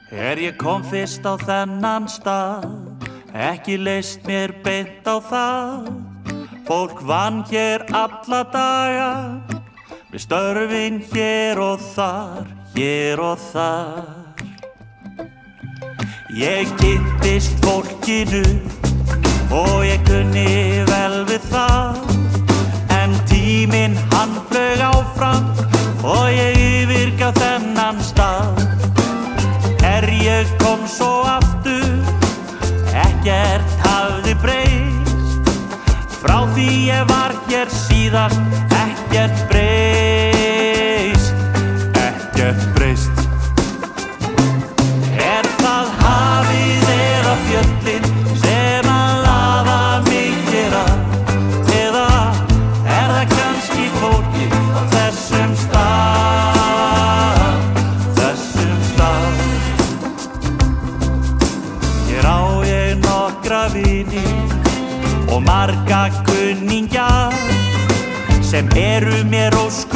Ég kom fyrst á þennan stað, ekki leist mér beint á það. Fólk vann hér alla daga, við störfin hér og þar, hér og þar. Ég kynntist fólkinu og ég kunni vel við það. En tíminn hann flaug áfram og ég yfirgaf þennan stað. Ég kom svo aftur, ekkert hafði breyst. Frá því ég var hér síðast, ekkert breyst, ekkert breyst. Það hafið eða fjöllin sem að laða mig hér að? Eða það kannski fólkið á þessum stað, þessum stað? Hér á ég nokkra vini og marga kunningja sem eru mér ósk